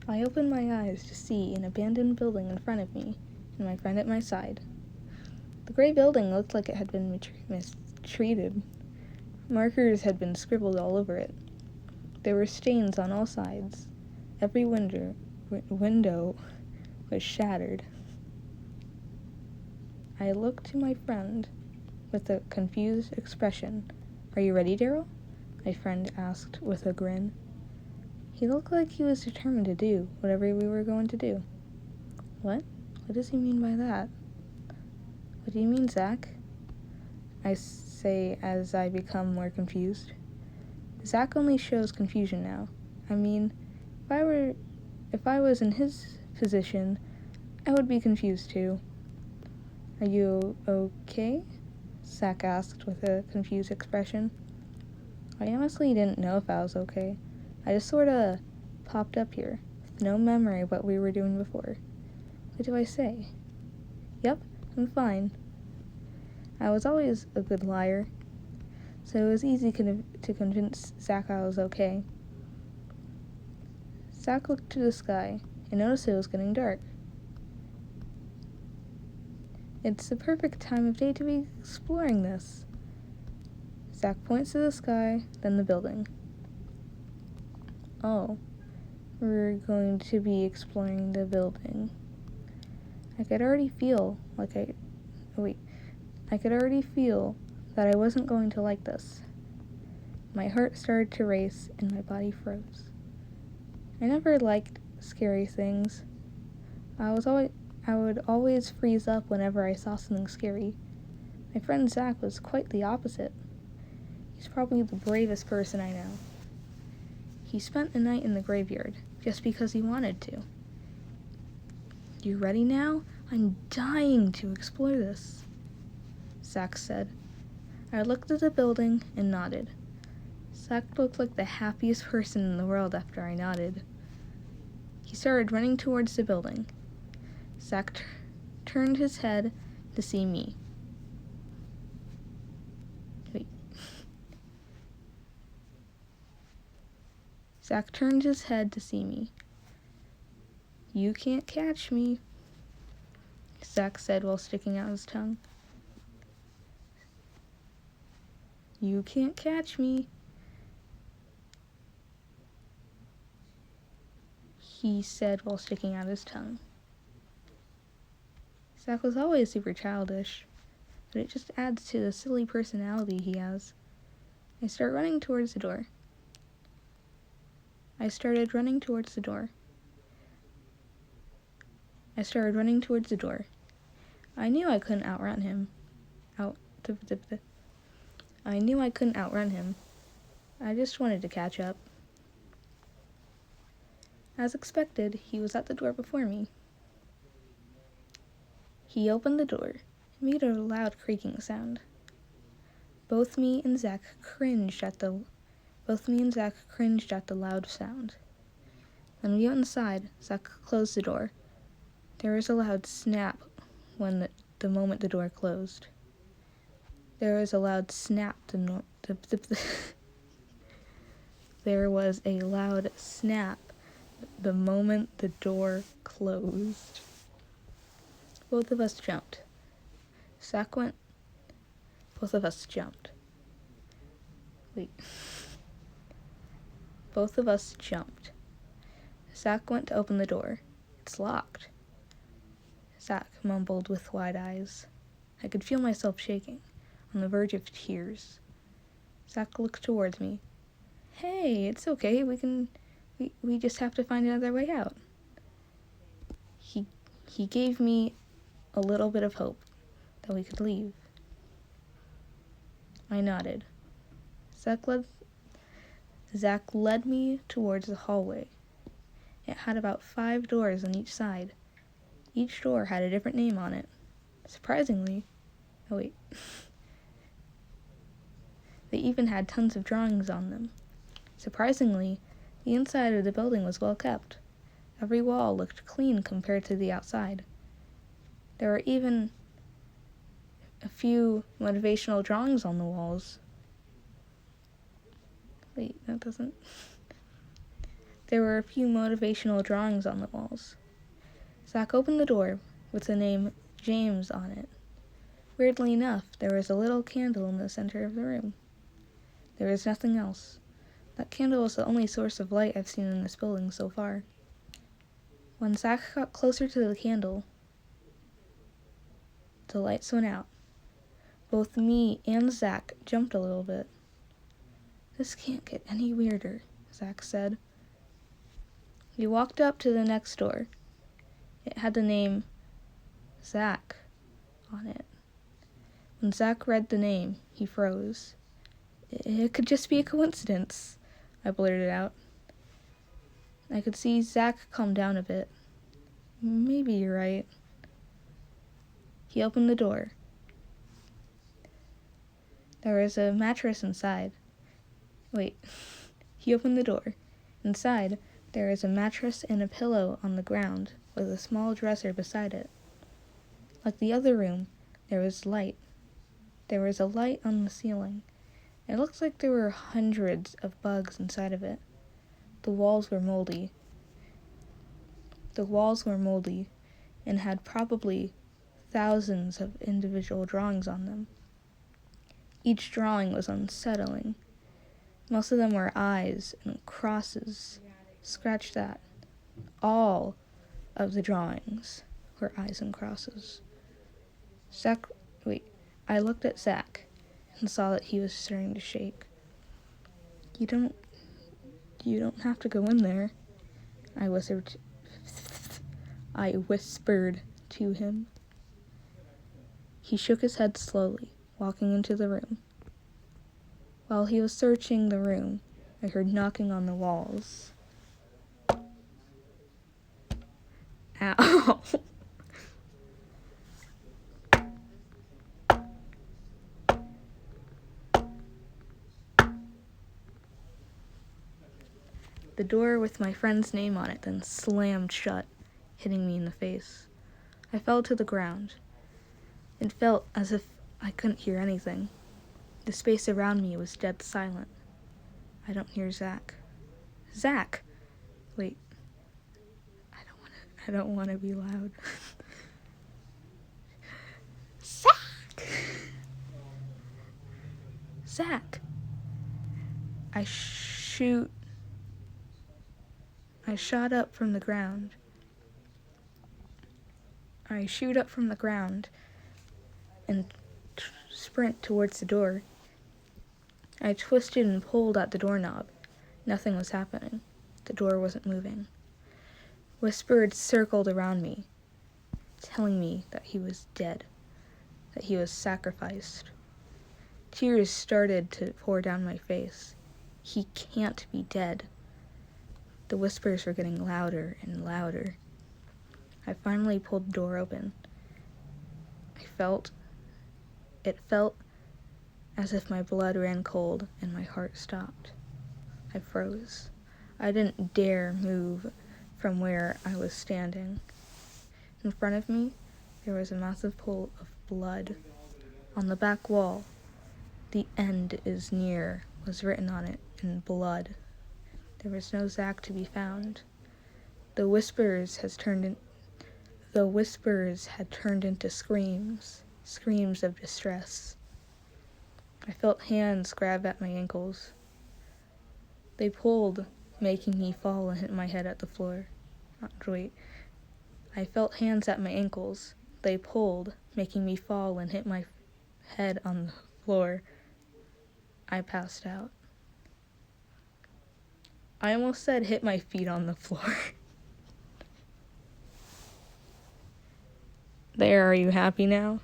I opened my eyes to see an abandoned building in front of me and my friend at my side. The gray building looked like it had been mistreated. Markers had been scribbled all over it. There were stains on all sides. Every window was shattered. I looked to my friend with a confused expression. "Are you ready, Daryl?" my friend asked with a grin. He looked like he was determined to do whatever we were going to do. What? What does he mean by that? What do you mean, Zach? I say as I become more confused. Zach only shows confusion now. I mean, if I was in his position, I would be confused too. Are you okay? Zach asked with a confused expression. I honestly didn't know if I was okay. I just sorta popped up here, with no memory of what we were doing before. What do I say? Yep, I'm fine. I was always a good liar, so it was easy to convince Zach I was okay. Zach looked to the sky and noticed it was getting dark. It's the perfect time of day to be exploring this. Zach points to the sky, then the building. Oh, we're going to be exploring the building. I could already feel that I wasn't going to like this. My heart started to race and my body froze. I never liked scary things. I would always freeze up whenever I saw something scary. My friend Zach was quite the opposite. He's probably the bravest person I know. He spent the night in the graveyard just because he wanted to. You ready now? I'm dying to explore this, Zach said. I looked at the building and nodded. Zach looked like the happiest person in the world after I nodded. He started running towards the building. Zach turned his head to see me. Zach turned his head to see me. You can't catch me, Zach said while sticking out his tongue. You can't catch me, he said while sticking out his tongue. Zach was always super childish, but it just adds to the silly personality he has. I started running towards the door. I knew I couldn't outrun him. I just wanted to catch up. As expected, he was at the door before me. He opened the door and made a loud creaking sound. Both me and Zach cringed at the loud sound. When we went inside, Zach closed the door. There was a loud snap when the moment the door closed. There was a loud snap the moment the door closed. Both of us jumped. Both of us jumped. Zach went to open the door. It's locked, Zach mumbled with wide eyes. I could feel myself shaking, on the verge of tears. Zach looked towards me. Hey, it's okay, we just have to find another way out. He gave me a little bit of hope that we could leave. I nodded. Zach led me towards the hallway. It had about 5 doors on each side. Each door had a different name on it. Surprisingly, they even had tons of drawings on them. Surprisingly, the inside of the building was well kept. Every wall looked clean compared to the outside. There were even a few motivational drawings on the walls. There were a few motivational drawings on the walls. Zach opened the door with the name James on it. Weirdly enough, there was a little candle in the center of the room. There was nothing else. That candle was the only source of light I've seen in this building so far. When Zach got closer to the candle, the lights went out. Both me and Zach jumped a little bit. "This can't get any weirder," Zach said. We walked up to the next door. It had the name Zach on it. When Zach read the name, he froze. "It could just be a coincidence," I blurted out. I could see Zach calm down a bit. "Maybe you're right." He opened the door. There was a mattress inside. He opened the door. Inside, there was a mattress and a pillow on the ground, with a small dresser beside it. Like the other room, there was light. There was a light on the ceiling. It looked like there were hundreds of bugs inside of it. The walls were moldy. And had probably thousands of individual drawings on them. Each drawing was unsettling. Most of them were eyes and crosses. Scratch that. All of the drawings were eyes and crosses. I looked at Zach and saw that he was starting to shake. You don't have to go in there," I whispered to him. He shook his head slowly, walking into the room. While he was searching the room, I heard knocking on the walls. Ow! The door with my friend's name on it then slammed shut, hitting me in the face. I fell to the ground. It felt as if I couldn't hear anything. The space around me was dead silent. I don't hear Zach. Zach! Wait. I don't want to be loud. Zach! Zach! I shot up from the ground. I shoot up from the ground and sprint towards the door. I twisted and pulled at the doorknob. Nothing was happening. The door wasn't moving. Whispers circled around me, telling me that he was dead, that he was sacrificed. Tears started to pour down my face. He can't be dead. The whispers were getting louder and louder. I finally pulled the door open. It felt as if my blood ran cold and my heart stopped. I froze. I didn't dare move from where I was standing. In front of me, there was a massive pool of blood. On the back wall, "The end is near" was written on it in blood. There was no Zach to be found. The whispers had turned into screams of distress. I felt hands grab at my ankles. They pulled, making me fall and hit my head at the floor. I felt hands at my ankles. They pulled, making me fall and hit my head on the floor. I passed out. I almost said hit my feet on the floor. There, are you happy now?